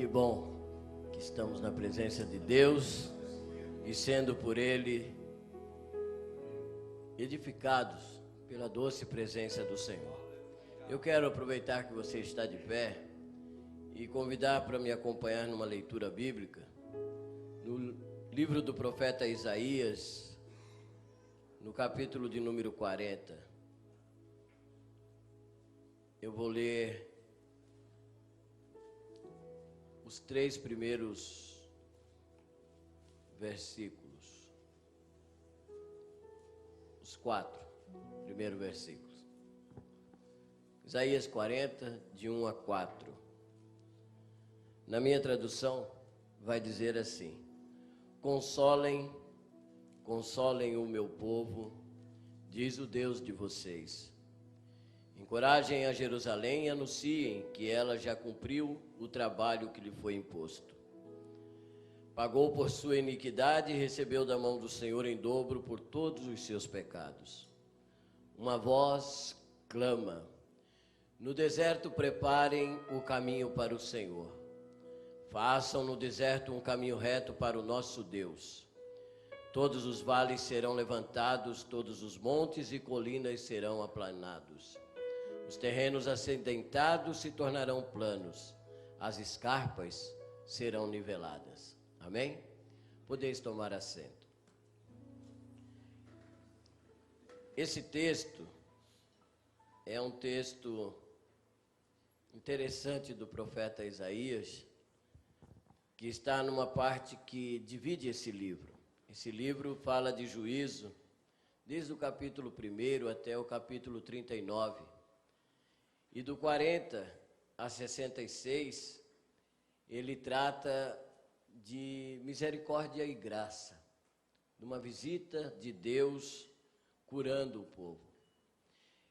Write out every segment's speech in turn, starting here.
Que bom que estamos na presença de Deus e sendo por Ele edificados pela doce presença do Senhor. Eu quero aproveitar que você está de pé e convidar para me acompanhar numa leitura bíblica no livro do profeta Isaías, no capítulo de número 40. Eu vou ler os 3 primeiros versículos, os 4 primeiros versículos. Isaías 40, de 1 a 4. Na minha tradução, vai dizer assim: Consolem o meu povo, diz o Deus de vocês. Encorajem a Jerusalém e anunciem que ela já cumpriu o trabalho que lhe foi imposto. Pagou por sua iniquidade e recebeu da mão do Senhor em dobro por todos os seus pecados. Uma voz clama: no deserto preparem o caminho para o Senhor. Façam no deserto um caminho reto para o nosso Deus. Todos os vales serão levantados, todos os montes e colinas serão aplanados. Os terrenos acidentados se tornarão planos, as escarpas serão niveladas. Amém? Podeis tomar assento. Esse texto é um texto interessante do profeta Isaías, que está numa parte que divide esse livro. Esse livro fala de juízo, desde o capítulo 1 até o capítulo 39. E do 40 a 66, ele trata de misericórdia e graça, de uma visita de Deus curando o povo.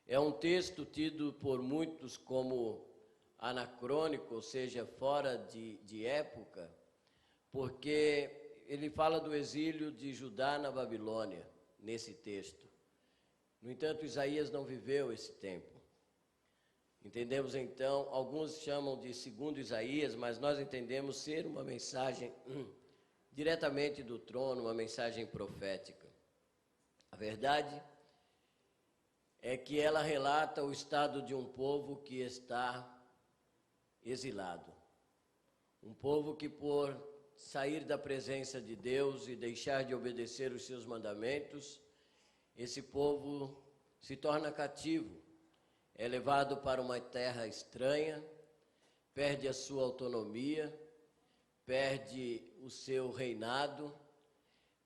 É um texto tido por muitos como anacrônico, ou seja, fora de época, porque ele fala do exílio de Judá na Babilônia, nesse texto. No entanto, Isaías não viveu esse tempo. Entendemos então, alguns chamam de segundo Isaías, mas nós entendemos ser uma mensagem diretamente do trono, uma mensagem profética. A verdade é que ela relata o estado de um povo que está exilado. Um povo que, por sair da presença de Deus e deixar de obedecer os seus mandamentos, esse povo se torna cativo. É levado para uma terra estranha, perde a sua autonomia, perde o seu reinado,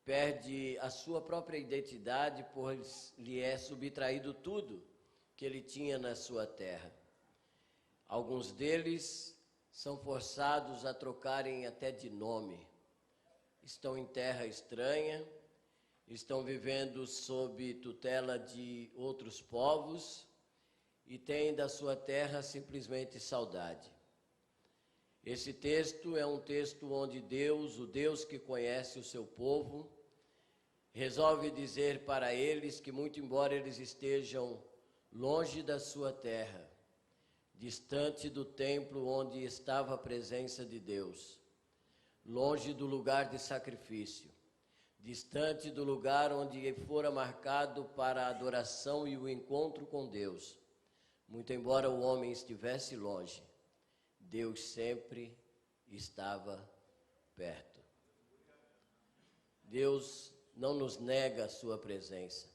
perde a sua própria identidade, pois lhe é subtraído tudo que ele tinha na sua terra. Alguns deles são forçados a trocarem até de nome. Estão em terra estranha, estão vivendo sob tutela de outros povos, e tem da sua terra simplesmente saudade. Esse texto é um texto onde Deus, o Deus que conhece o seu povo, resolve dizer para eles que, muito embora eles estejam longe da sua terra, distante do templo onde estava a presença de Deus, longe do lugar de sacrifício, distante do lugar onde fora marcado para a adoração e o encontro com Deus, muito embora o homem estivesse longe, Deus sempre estava perto. Deus não nos nega a sua presença.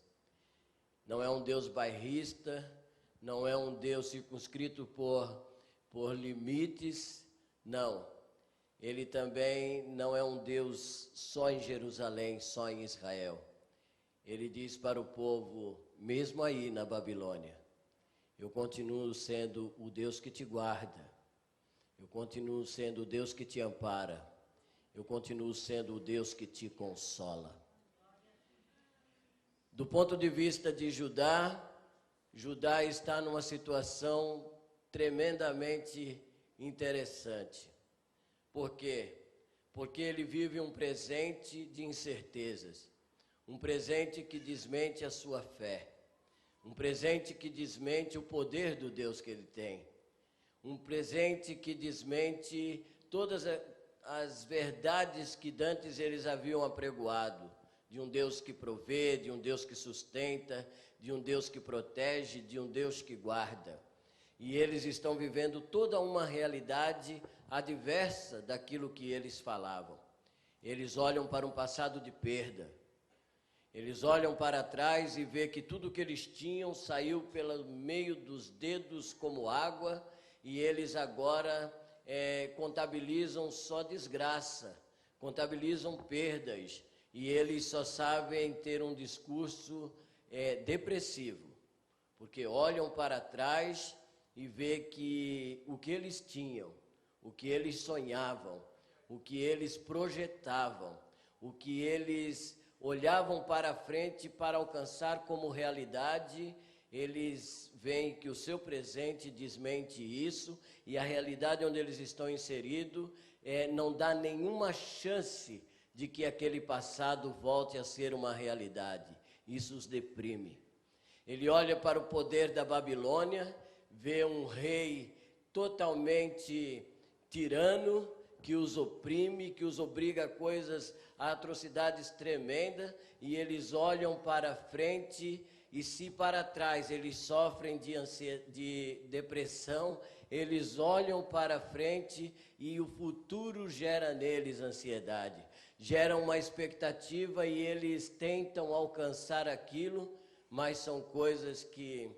Não é um Deus bairrista, não é um Deus circunscrito por limites, não. Ele também não é um Deus só em Jerusalém, só em Israel. Ele diz para o povo, mesmo aí na Babilônia: eu continuo sendo o Deus que te guarda, eu continuo sendo o Deus que te ampara, eu continuo sendo o Deus que te consola. Do ponto de vista de Judá, Judá está numa situação tremendamente interessante. Por quê? Porque ele vive um presente de incertezas, um presente que desmente a sua fé, um presente que desmente o poder do Deus que ele tem, um presente que desmente todas as verdades que dantes eles haviam apregoado, de um Deus que provê, de um Deus que sustenta, de um Deus que protege, de um Deus que guarda. E eles estão vivendo toda uma realidade adversa daquilo que eles falavam. Eles olham para um passado de perda. Eles olham para trás e vê que tudo que eles tinham saiu pelo meio dos dedos como água, e eles agora contabilizam só desgraça, contabilizam perdas, e eles só sabem ter um discurso depressivo, porque olham para trás e vê que o que eles tinham, o que eles sonhavam, o que eles projetavam, o que eles olhavam para frente para alcançar como realidade, eles veem que o seu presente desmente isso, e a realidade onde eles estão inseridos não dá nenhuma chance de que aquele passado volte a ser uma realidade. Isso os deprime. Ele olha para o poder da Babilônia, vê um rei totalmente tirano, que os oprime, que os obriga a atrocidades tremendas, e eles olham para frente, e se para trás eles sofrem de depressão, eles olham para frente e o futuro gera neles ansiedade, gera uma expectativa e eles tentam alcançar aquilo, mas são coisas que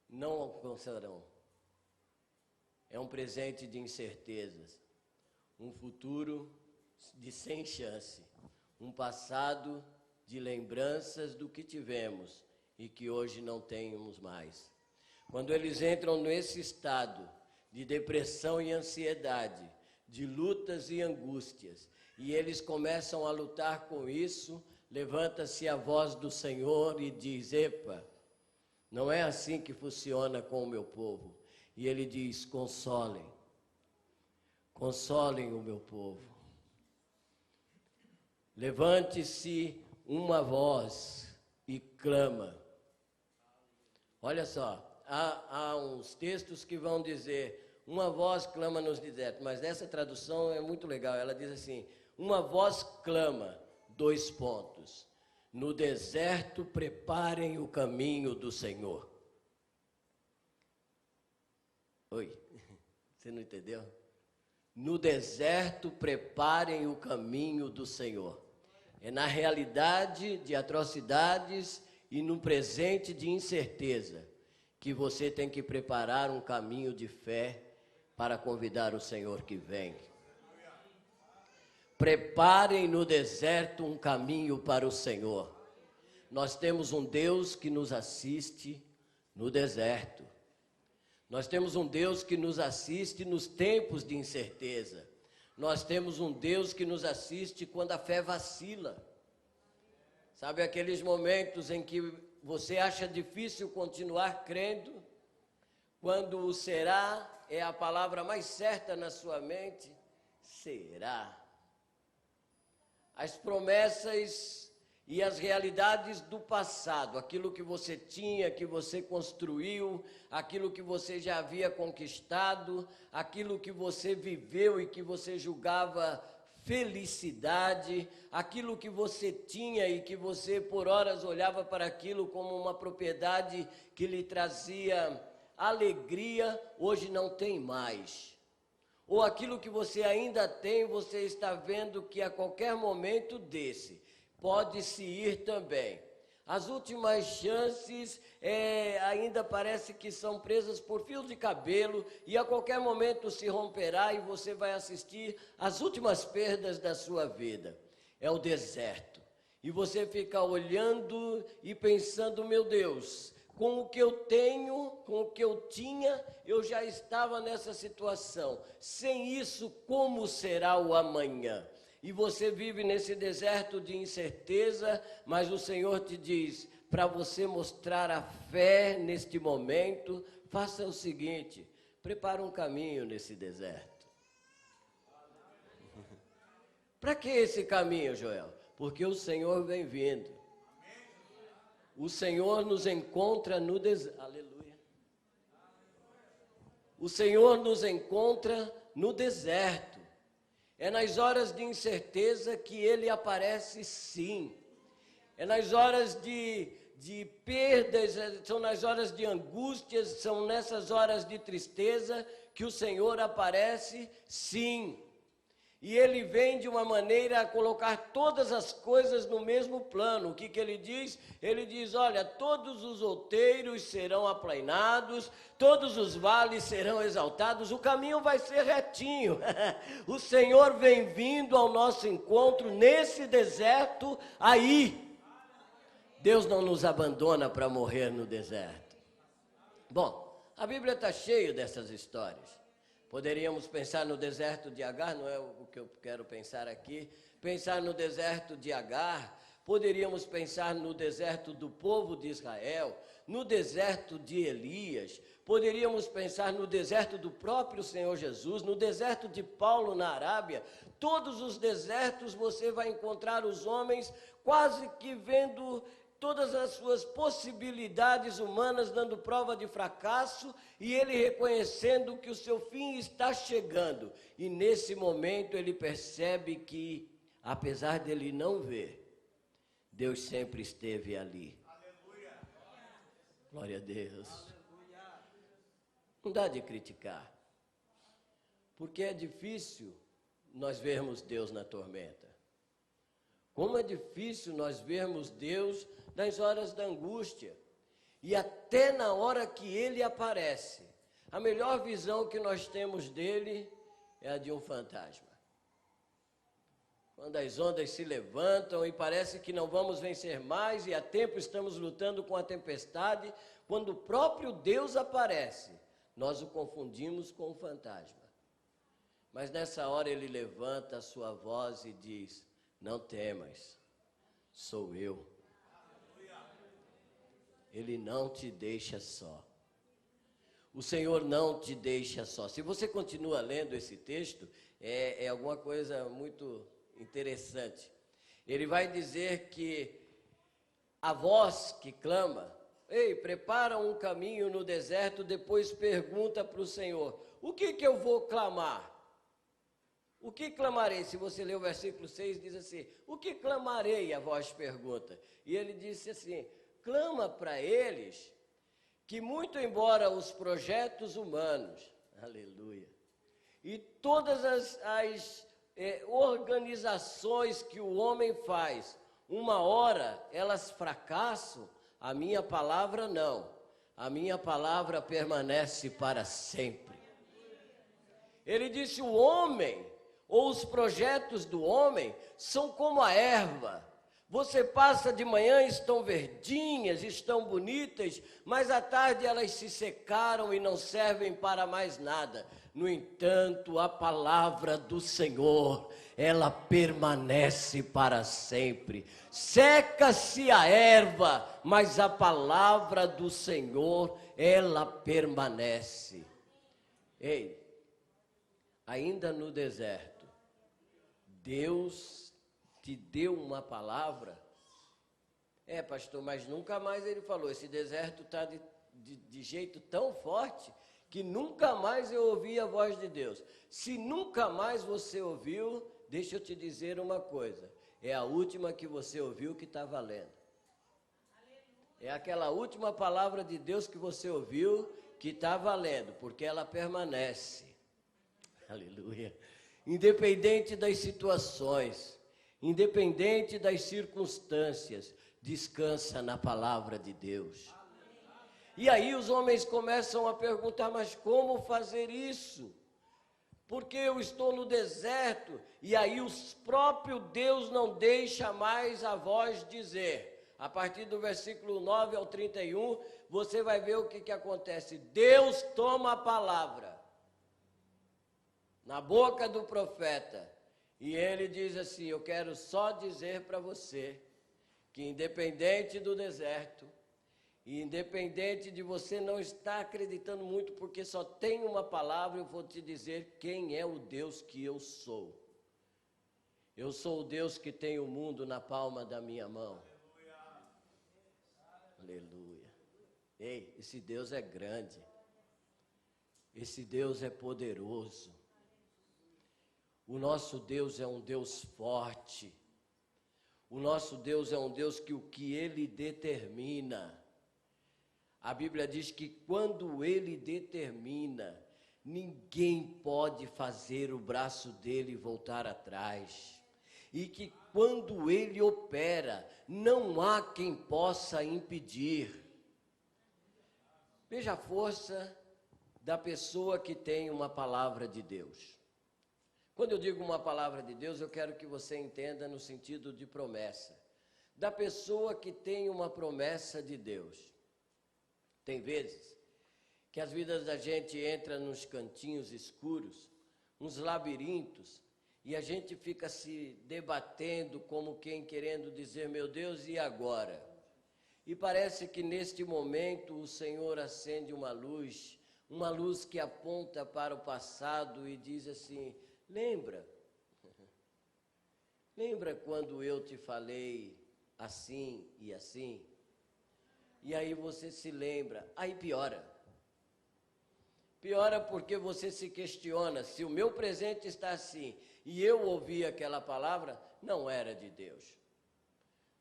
não alcançarão. É um presente de incertezas, um futuro de sem chance, um passado de lembranças do que tivemos e que hoje não temos mais. Quando eles entram nesse estado de depressão e ansiedade, de lutas e angústias, e eles começam a lutar com isso, levanta-se a voz do Senhor e diz: epa, não é assim que funciona com o meu povo. E ele diz: consolem o meu povo. Levante-se uma voz e clama. Olha só, há uns textos que vão dizer: uma voz clama nos desertos, mas essa tradução é muito legal, ela diz assim: uma voz clama, : no deserto preparem o caminho do Senhor. Oi, você não entendeu? No deserto preparem o caminho do Senhor. É na realidade de atrocidades e no presente de incerteza que você tem que preparar um caminho de fé para convidar o Senhor que vem. Preparem no deserto um caminho para o Senhor. Nós temos um Deus que nos assiste no deserto. Nós temos um Deus que nos assiste nos tempos de incerteza. Nós temos um Deus que nos assiste quando a fé vacila. Sabe aqueles momentos em que você acha difícil continuar crendo, quando o será é a palavra mais certa na sua mente? Será. As promessas e as realidades do passado, aquilo que você tinha, que você construiu, aquilo que você já havia conquistado, aquilo que você viveu e que você julgava felicidade, aquilo que você tinha e que você por horas olhava para aquilo como uma propriedade que lhe trazia alegria, hoje não tem mais. Ou aquilo que você ainda tem, você está vendo que a qualquer momento desse pode-se ir também. As últimas chances ainda parece que são presas por fios de cabelo e a qualquer momento se romperá e você vai assistir às últimas perdas da sua vida. É o deserto. E você fica olhando e pensando: meu Deus, com o que eu tenho, com o que eu tinha, eu já estava nessa situação. Sem isso, como será o amanhã? E você vive nesse deserto de incerteza, mas o Senhor te diz, para você mostrar a fé neste momento, faça o seguinte: prepara um caminho nesse deserto. Para que esse caminho, Joel? Porque o Senhor vem vindo. O Senhor nos encontra no deserto. Aleluia. O Senhor nos encontra no deserto. É nas horas de incerteza que ele aparece, sim. É nas horas de perdas, são nas horas de angústias, são nessas horas de tristeza que o Senhor aparece, sim. E ele vem de uma maneira a colocar todas as coisas no mesmo plano. O que ele diz? Ele diz, olha, todos os outeiros serão aplainados, todos os vales serão exaltados, o caminho vai ser retinho. O Senhor vem vindo ao nosso encontro nesse deserto aí. Deus não nos abandona para morrer no deserto. Bom, a Bíblia está cheia dessas histórias. Poderíamos pensar no deserto de Agar, não é o que eu quero pensar aqui. Pensar no deserto de Agar, poderíamos pensar no deserto do povo de Israel, no deserto de Elias, poderíamos pensar no deserto do próprio Senhor Jesus, no deserto de Paulo na Arábia. Todos os desertos você vai encontrar os homens quase que vendo todas as suas possibilidades humanas dando prova de fracasso e ele reconhecendo que o seu fim está chegando. E nesse momento ele percebe que, apesar dele não ver, Deus sempre esteve ali. Aleluia. Glória a Deus. Aleluia. Não dá de criticar, porque é difícil nós vermos Deus na tormenta. Como é difícil nós vermos Deus nas horas da angústia. E até na hora que Ele aparece, a melhor visão que nós temos dele é a de um fantasma. Quando as ondas se levantam e parece que não vamos vencer mais e há tempo estamos lutando com a tempestade, quando o próprio Deus aparece, nós o confundimos com um fantasma. Mas nessa hora Ele levanta a sua voz e diz, não temas, sou eu. Ele não te deixa só. O Senhor não te deixa só. Se você continua lendo esse texto, é alguma coisa muito interessante. Ele vai dizer que a voz que clama, ei, prepara um caminho no deserto, depois pergunta para o Senhor, o que eu vou clamar? O que clamarei? Se você ler o versículo 6, diz assim, o que clamarei? A voz pergunta. E ele disse assim, clama para eles que muito embora os projetos humanos, aleluia, e todas as organizações que o homem faz, uma hora elas fracassam, a minha palavra não, a minha palavra permanece para sempre. Ele disse, o homem, ou os projetos do homem, são como a erva. Você passa de manhã, estão verdinhas, estão bonitas, mas à tarde elas se secaram e não servem para mais nada. No entanto, a palavra do Senhor, ela permanece para sempre. Seca-se a erva, mas a palavra do Senhor, ela permanece. Ei, ainda no deserto, Deus te deu uma palavra? Pastor, mas nunca mais ele falou, esse deserto está de jeito tão forte que nunca mais eu ouvi a voz de Deus. Se nunca mais você ouviu, deixa eu te dizer uma coisa, é a última que você ouviu que está valendo. É aquela última palavra de Deus que você ouviu que está valendo, porque ela permanece. Aleluia. Independente das situações, independente das circunstâncias, descansa na palavra de Deus. E aí os homens começam a perguntar, mas como fazer isso? Porque eu estou no deserto, e aí o próprio Deus não deixa mais a voz dizer. A partir do versículo 9 ao 31, você vai ver o que acontece. Deus toma a palavra na boca do profeta, e ele diz assim, eu quero só dizer para você, que independente do deserto, e independente de você não estar acreditando muito, porque só tem uma palavra, eu vou te dizer quem é o Deus que eu sou. Eu sou o Deus que tem o mundo na palma da minha mão. Aleluia. Ei, esse Deus é grande. Esse Deus é poderoso. O nosso Deus é um Deus forte. O nosso Deus é um Deus que o que Ele determina. A Bíblia diz que quando Ele determina, ninguém pode fazer o braço dele voltar atrás. E que quando Ele opera, não há quem possa impedir. Veja a força da pessoa que tem uma palavra de Deus. Quando eu digo uma palavra de Deus, eu quero que você entenda no sentido de promessa. Da pessoa que tem uma promessa de Deus. Tem vezes que as vidas da gente entra nos cantinhos escuros, uns labirintos, e a gente fica se debatendo como quem querendo dizer, meu Deus, e agora? E parece que neste momento o Senhor acende uma luz que aponta para o passado e diz assim, lembra quando eu te falei assim e assim? E aí você se lembra, aí piora. Piora porque você se questiona, se o meu presente está assim, e eu ouvi aquela palavra, não era de Deus.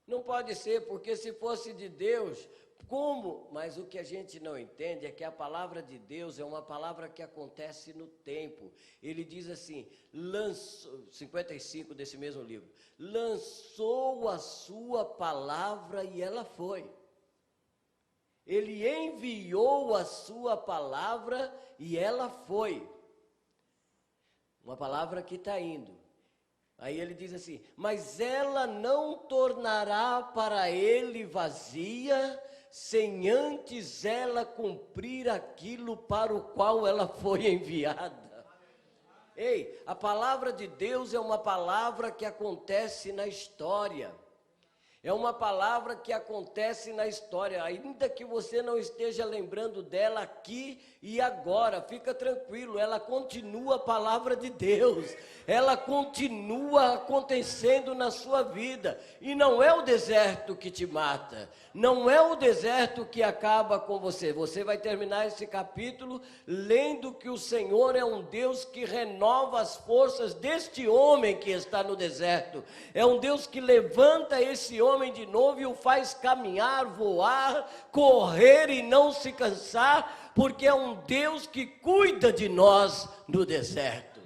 Não pode ser, porque se fosse de Deus, como? Mas o que a gente não entende é que a palavra de Deus é uma palavra que acontece no tempo. Ele diz assim, 55 desse mesmo livro, lançou a sua palavra e ela foi. Ele enviou a sua palavra e ela foi. Uma palavra que está indo. Aí ele diz assim, mas ela não tornará para ele vazia, sem antes ela cumprir aquilo para o qual ela foi enviada. Ei, a palavra de Deus é uma palavra que acontece na história. É uma palavra que acontece na história, ainda que você não esteja lembrando dela aqui e agora, fica tranquilo, ela continua a palavra de Deus, ela continua acontecendo na sua vida, e não é o deserto que te mata, não é o deserto que acaba com você. Você vai terminar esse capítulo lendo que o Senhor é um Deus que renova as forças deste homem que está no deserto, é um Deus que levanta esse homem de novo e o faz caminhar, voar, correr e não se cansar, porque é um Deus que cuida de nós no deserto.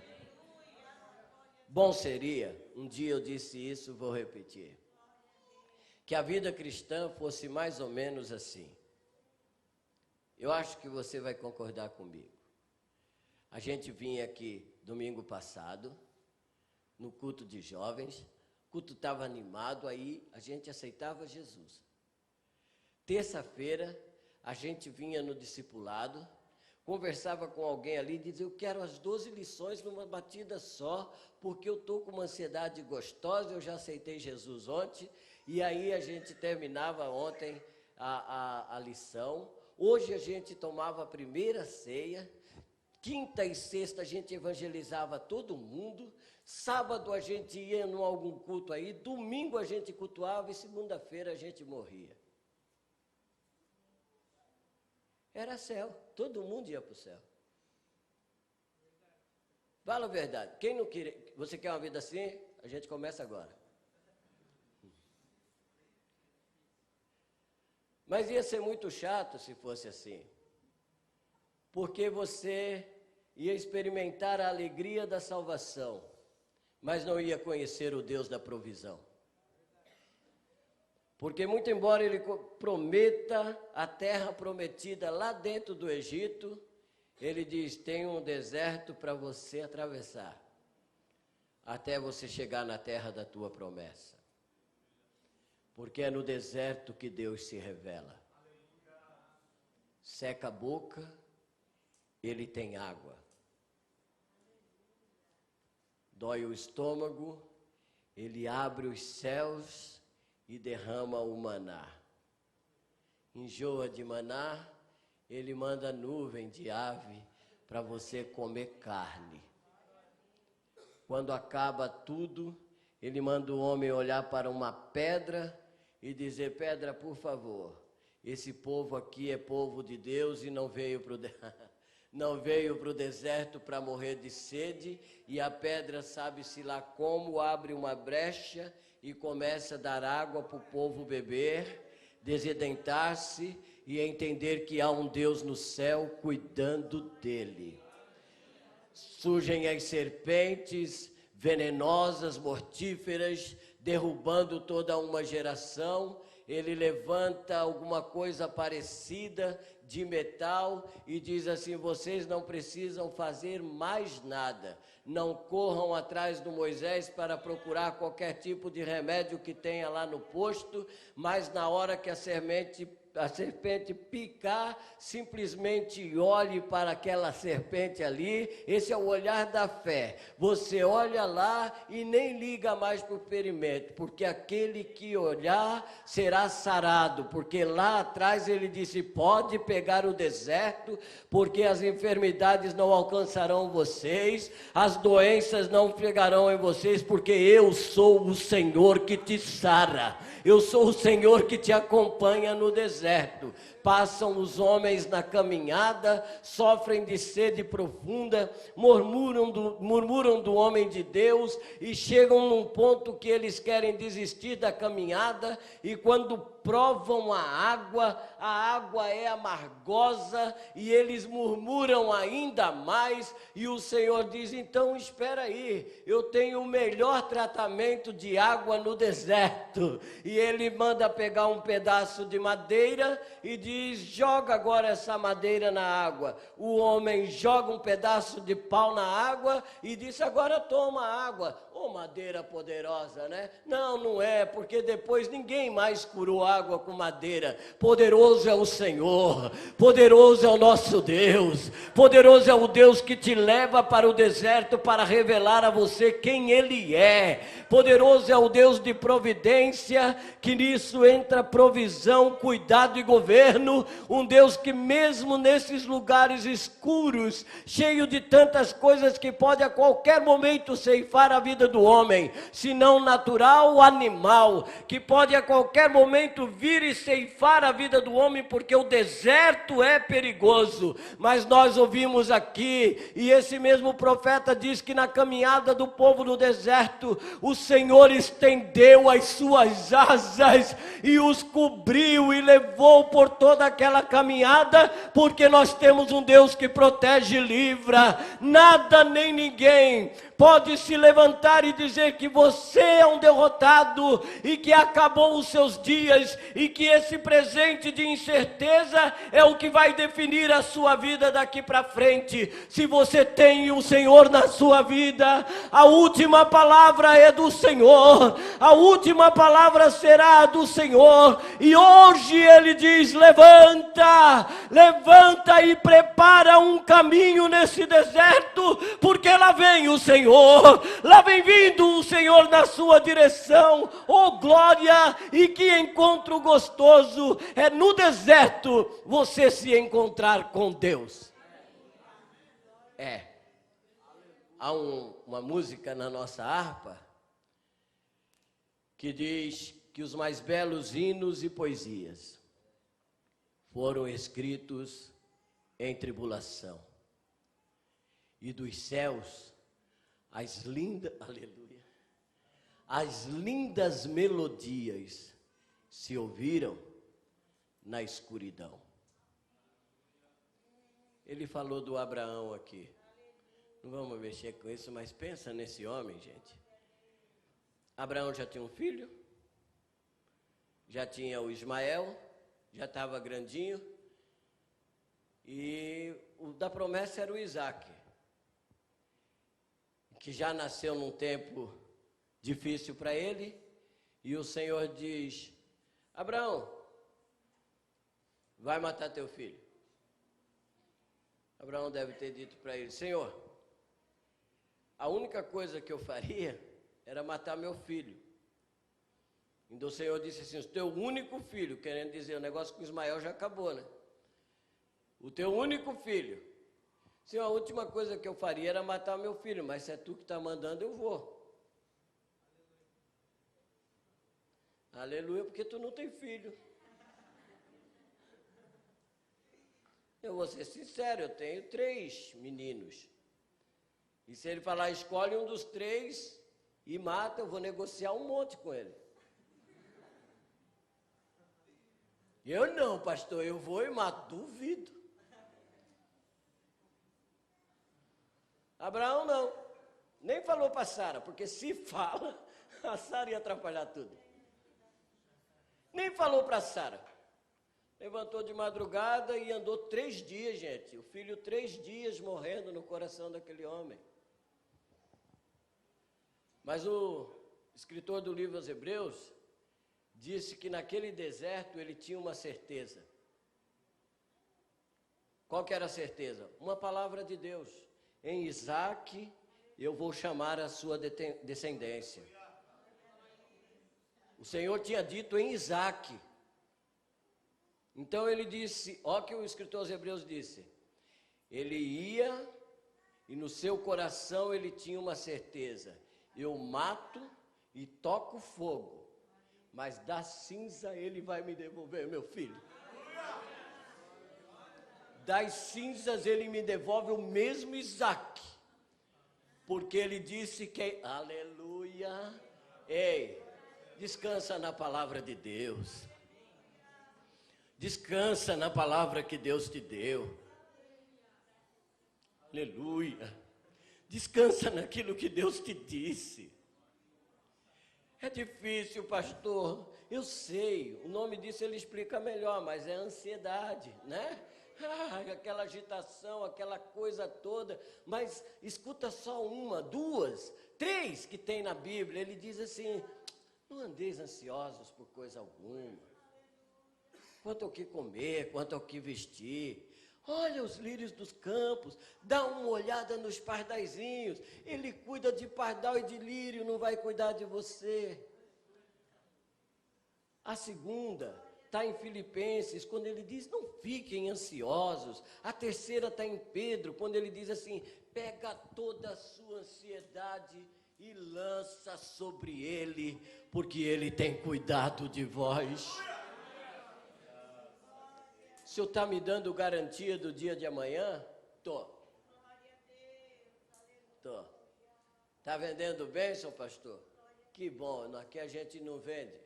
Bom seria, um dia eu disse isso, vou repetir, que a vida cristã fosse mais ou menos assim. Eu acho que você vai concordar comigo. A gente vinha aqui domingo passado, no culto de jovens, o culto estava animado, aí a gente aceitava Jesus. Terça-feira, a gente vinha no discipulado, conversava com alguém ali e dizia, eu quero as 12 lições numa batida só, porque eu estou com uma ansiedade gostosa, eu já aceitei Jesus ontem, e aí a gente terminava ontem a lição. Hoje a gente tomava a primeira ceia, quinta e sexta a gente evangelizava todo mundo, sábado a gente ia em algum culto aí, domingo a gente cultuava e segunda-feira a gente morria. Era céu, todo mundo ia para o céu. Fala a verdade, quem não queria, você quer uma vida assim? A gente começa agora. Mas ia ser muito chato se fosse assim, porque você ia experimentar a alegria da salvação, mas não ia conhecer o Deus da provisão. Porque muito embora ele prometa a terra prometida lá dentro do Egito, ele diz, tem um deserto para você atravessar, até você chegar na terra da tua promessa. Porque é no deserto que Deus se revela. Seca a boca, ele tem água. Dói o estômago, ele abre os céus e derrama o maná. Enjoa de maná, ele manda nuvem de ave para você comer carne. Quando acaba tudo, ele manda o homem olhar para uma pedra e dizer, pedra, por favor, esse povo aqui é povo de Deus e não veio para o não veio para o deserto para morrer de sede, e a pedra, sabe-se lá como, abre uma brecha e começa a dar água para o povo beber, desdentar-se e entender que há um Deus no céu cuidando dele. Surgem as serpentes venenosas, mortíferas, derrubando toda uma geração. Ele levanta alguma coisa parecida de metal e diz assim: vocês não precisam fazer mais nada, não corram atrás do Moisés para procurar qualquer tipo de remédio que tenha lá no posto, mas na hora que a serpente picar, simplesmente olhe para aquela serpente ali. Esse é o olhar da fé. Você olha lá e nem liga mais para o ferimento, porque aquele que olhar será sarado, porque lá atrás ele disse: pode pegar o deserto, porque as enfermidades não alcançarão vocês, as doenças não pegarão em vocês, porque eu sou o Senhor que te sara, eu sou o Senhor que te acompanha no deserto. Passam os homens na caminhada, sofrem de sede profunda, murmuram do homem de Deus e chegam num ponto que eles querem desistir da caminhada, e quando provam a água é amargosa e eles murmuram ainda mais, e o Senhor diz: então espera aí, eu tenho o melhor tratamento de água no deserto. E ele manda pegar um pedaço de madeira e diz: joga agora essa madeira na água. O homem joga um pedaço de pau na água e diz: agora toma água. Oh, madeira poderosa, né? Não, não é, porque depois ninguém mais curou água com madeira. Poderoso é o Senhor, poderoso é o nosso Deus, poderoso é o Deus que te leva para o deserto para revelar a você quem Ele é. Poderoso é o Deus de providência, que nisso entra provisão, cuidado e governo. Um Deus que mesmo nesses lugares escuros, cheio de tantas coisas que pode a qualquer momento ceifar a vida do homem, se não natural ou animal, que pode a qualquer momento vir e ceifar a vida do homem, porque o deserto é perigoso. Mas nós ouvimos aqui, e esse mesmo profeta diz que na caminhada do povo no deserto, o Senhor estendeu as suas asas e os cobriu e levou por toda aquela caminhada, porque nós temos um Deus que protege e livra. Nada nem ninguém pode se levantar e dizer que você é um derrotado e que acabou os seus dias, e que esse presente de incerteza é o que vai definir a sua vida daqui para frente. Se você tem o Senhor na sua vida, a última palavra é do Senhor, a última palavra será a do Senhor. E hoje Ele diz: levanta, levanta e prepara um caminho nesse deserto, porque lá vem o Senhor, lá vem vindo o Senhor na sua direção. Oh glória! E que encontro gostoso é no deserto você se encontrar com Deus. Há uma música na nossa harpa que diz que os mais belos hinos e poesias foram escritos em tribulação, e dos céus as lindas melodias se ouviram na escuridão. Ele falou do Abraão aqui. Não vamos mexer com isso, mas pensa nesse homem, gente. Abraão já tinha um filho, já tinha o Ismael, já estava grandinho, e o da promessa era o Isaac, que já nasceu num tempo difícil para ele. E o Senhor diz: Abraão, vai matar teu filho. Abraão deve ter dito para ele: Senhor, a única coisa que eu faria era matar meu filho. Então o Senhor disse assim: o teu único filho, querendo dizer, o negócio com Ismael já acabou, né? O teu único filho. Senhor, a última coisa que eu faria era matar meu filho, mas se é tu que está mandando, eu vou. Aleluia, porque tu não tem filho. Eu vou ser sincero, eu tenho 3 meninos. E se ele falar, escolhe um dos 3 e mata, eu vou negociar um monte com ele. Eu não, pastor, eu vou e mato, duvido. Abraão não, nem falou para Sara, porque se fala, a Sara ia atrapalhar tudo. Nem falou para Sara. Levantou de madrugada e andou 3 dias, gente. O filho 3 dias morrendo no coração daquele homem. Mas o escritor do livro aos Hebreus disse que naquele deserto ele tinha uma certeza. Qual que era a certeza? Uma palavra de Deus. Em Isaque eu vou chamar a sua descendência. O Senhor tinha dito em Isaque. Então ele disse, olha o que o escritor aos Hebreus disse. Ele ia e no seu coração ele tinha uma certeza. Eu mato e toco fogo, mas da cinza ele vai me devolver, meu filho. Das cinzas ele me devolve o mesmo Isaque, porque ele disse que, aleluia, ei, descansa na palavra de Deus. Descansa na palavra que Deus te deu. Aleluia. Descansa naquilo que Deus te disse. É difícil, pastor. Eu sei, o nome disso ele explica melhor, mas é ansiedade, né? Aquela agitação, aquela coisa toda. Mas escuta só 1, 2, 3 que tem na Bíblia. Ele diz assim, não andeis ansiosos por coisa alguma. Quanto ao que comer, quanto ao que vestir. Olha os lírios dos campos, dá uma olhada nos pardaizinhos. Ele cuida de pardal e de lírio, não vai cuidar de você. A segunda está em Filipenses, quando ele diz, não fiquem ansiosos. A terceira está em Pedro, quando ele diz assim, pega toda a sua ansiedade e lança sobre ele, porque ele tem cuidado de vós. O Senhor está me dando garantia do dia de amanhã? Tô. Está vendendo bem, seu pastor? Que bom, aqui a gente não vende.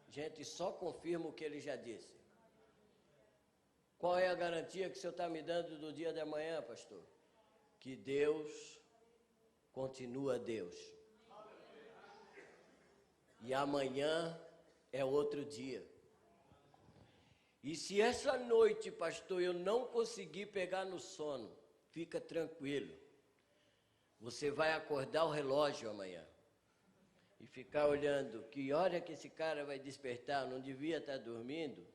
A gente só confirma o que ele já disse. Qual é a garantia que o Senhor está me dando do dia de amanhã, pastor? Que Deus continua Deus. E amanhã é outro dia. E se essa noite, pastor, eu não conseguir pegar no sono, fica tranquilo. Você vai acordar o relógio amanhã. E ficar olhando, que hora que esse cara vai despertar, não devia estar dormindo.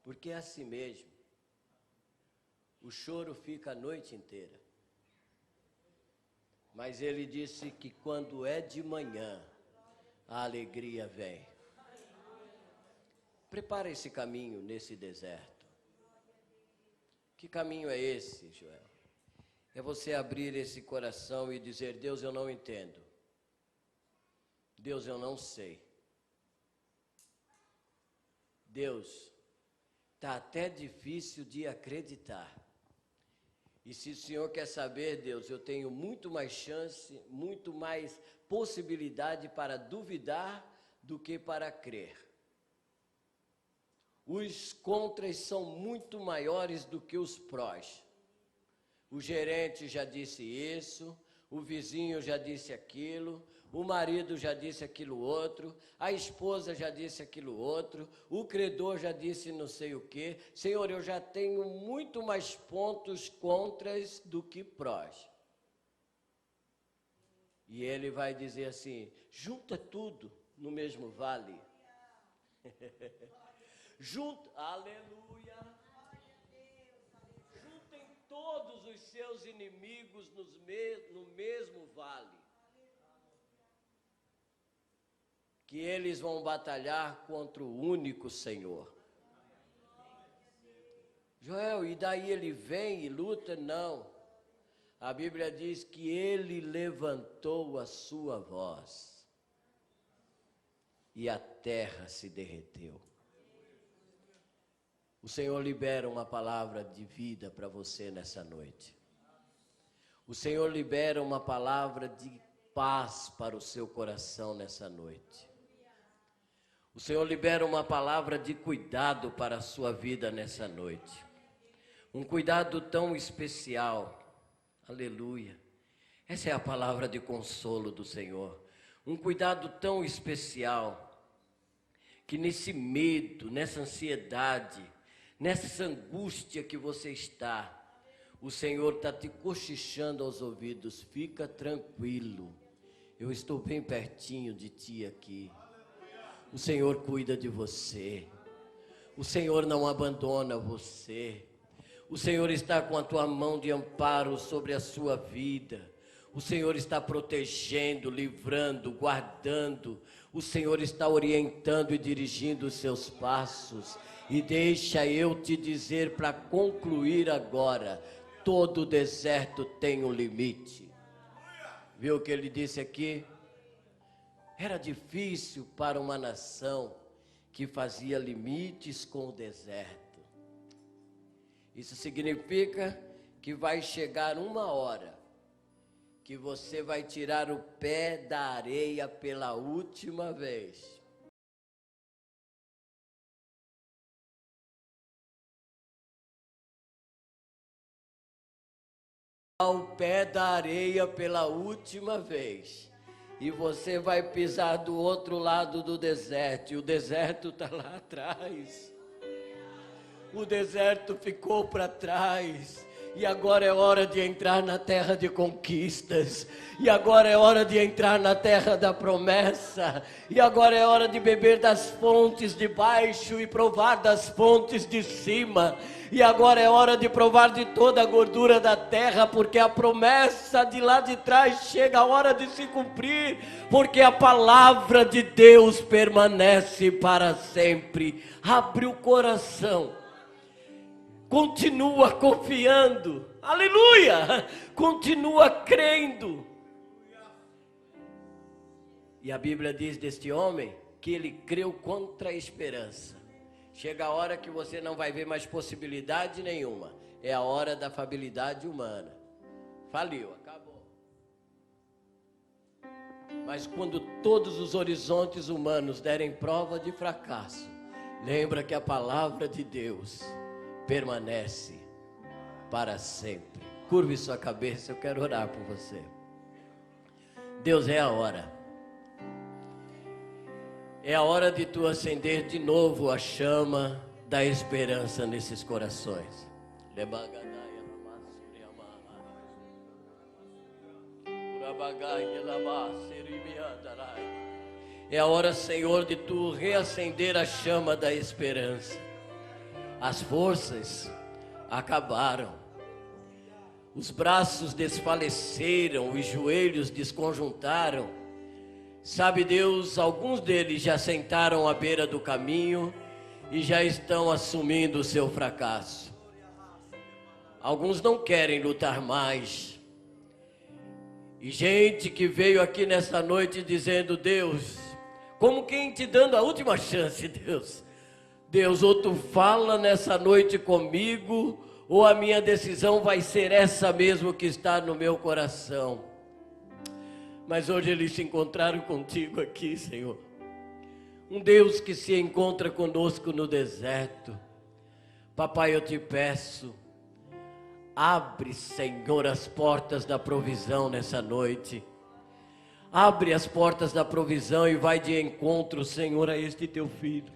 Porque é assim mesmo. O choro fica a noite inteira. Mas ele disse que quando é de manhã, a alegria vem. Prepara esse caminho nesse deserto. Que caminho é esse, Joel? É você abrir esse coração e dizer, Deus, eu não entendo. Deus, eu não sei. Deus, está até difícil de acreditar. E se o Senhor quer saber, Deus, eu tenho muito mais chance, muito mais possibilidade para duvidar do que para crer. Os contras são muito maiores do que os prós. O gerente já disse isso, o vizinho já disse aquilo, o marido já disse aquilo outro, a esposa já disse aquilo outro, o credor já disse não sei o quê. Senhor, eu já tenho muito mais pontos contras do que prós. E ele vai dizer assim, junta tudo no mesmo vale. Aleluia. Juntem todos os seus inimigos no mesmo vale. Que eles vão batalhar contra o único Senhor. Joel, e daí ele vem e luta? Não. A Bíblia diz que ele levantou a sua voz e a terra se derreteu. O Senhor libera uma palavra de vida para você nessa noite. O Senhor libera uma palavra de paz para o seu coração nessa noite. O Senhor libera uma palavra de cuidado para a sua vida nessa noite. Um cuidado tão especial. Aleluia. Essa é a palavra de consolo do Senhor. Um cuidado tão especial que nesse medo, nessa ansiedade, nessa angústia que você está, o Senhor está te cochichando aos ouvidos. Fica tranquilo, eu estou bem pertinho de ti aqui. O Senhor cuida de você. O Senhor não abandona você. O Senhor está com a tua mão de amparo sobre a sua vida. O Senhor está protegendo, livrando, guardando. O Senhor está orientando e dirigindo os seus passos. E deixa eu te dizer para concluir agora, todo deserto tem um limite. Viu o que ele disse aqui? Era difícil para uma nação que fazia limites com o deserto. Isso significa que vai chegar uma hora que você vai tirar o pé da areia pela última vez. O pé da areia pela última vez. E você vai pisar do outro lado do deserto. E o deserto está lá atrás. O deserto ficou para trás. E agora é hora de entrar na terra de conquistas. E agora é hora de entrar na terra da promessa. E agora é hora de beber das fontes de baixo e provar das fontes de cima. E agora é hora de provar de toda a gordura da terra, porque a promessa de lá de trás chega a hora de se cumprir, porque a palavra de Deus permanece para sempre. Abre o coração. Continua confiando, aleluia, continua crendo. E a Bíblia diz deste homem que ele creu contra a esperança. Chega a hora que você não vai ver mais possibilidade nenhuma, é a hora da falibilidade humana. Faliu, acabou. Mas quando todos os horizontes humanos derem prova de fracasso, lembra que a palavra de Deus permanece para sempre. Curve sua cabeça, eu quero orar por você. Deus, é a hora. É a hora de tu acender de novo a chama da esperança nesses corações. É a hora, Senhor, de tu reacender a chama da esperança. As forças acabaram, os braços desfaleceram, os joelhos desconjuntaram. Sabe Deus, alguns deles já sentaram à beira do caminho e já estão assumindo o seu fracasso. Alguns não querem lutar mais. E gente que veio aqui nessa noite dizendo: Deus, como quem te dando a última chance, Deus. Deus, ou tu fala nessa noite comigo, ou a minha decisão vai ser essa mesmo que está no meu coração. Mas hoje eles se encontraram contigo aqui, Senhor. Um Deus que se encontra conosco no deserto. Papai, eu te peço, abre, Senhor, as portas da provisão nessa noite. Abre as portas da provisão e vai de encontro, Senhor, a este teu filho,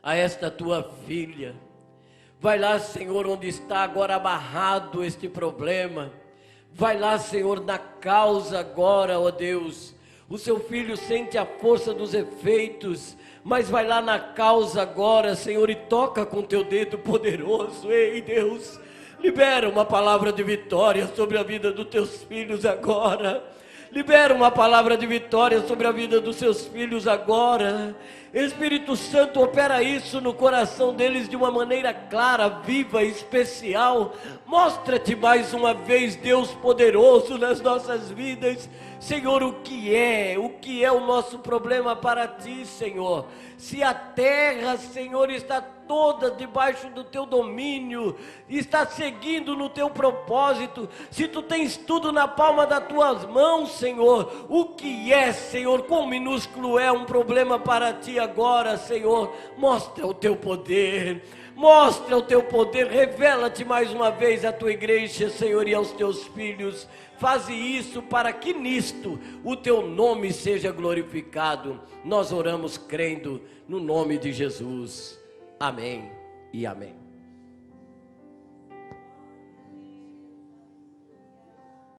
a esta tua filha. Vai lá, Senhor, onde está agora amarrado este problema. Vai lá, Senhor, na causa agora, ó Deus. O seu filho sente a força dos efeitos, mas vai lá na causa agora, Senhor, e toca com teu dedo poderoso. Ei, Deus, libera uma palavra de vitória sobre a vida dos teus filhos agora. Libera uma palavra de vitória sobre a vida dos seus filhos agora. Espírito Santo, opera isso no coração deles de uma maneira clara, viva, especial. Mostra-te mais uma vez, Deus poderoso, nas nossas vidas. Senhor, o que é o nosso problema para ti, Senhor? Se a terra, Senhor, está toda debaixo do teu domínio, está seguindo no teu propósito, se tu tens tudo na palma das tuas mãos, Senhor, o que é, Senhor, quão minúsculo é um problema para ti agora, Senhor? Mostra o teu poder, mostra o teu poder, revela-te mais uma vez à tua igreja, Senhor, e aos teus filhos. Faze isso para que nisto o teu nome seja glorificado. Nós oramos crendo no nome de Jesus. Amém e amém.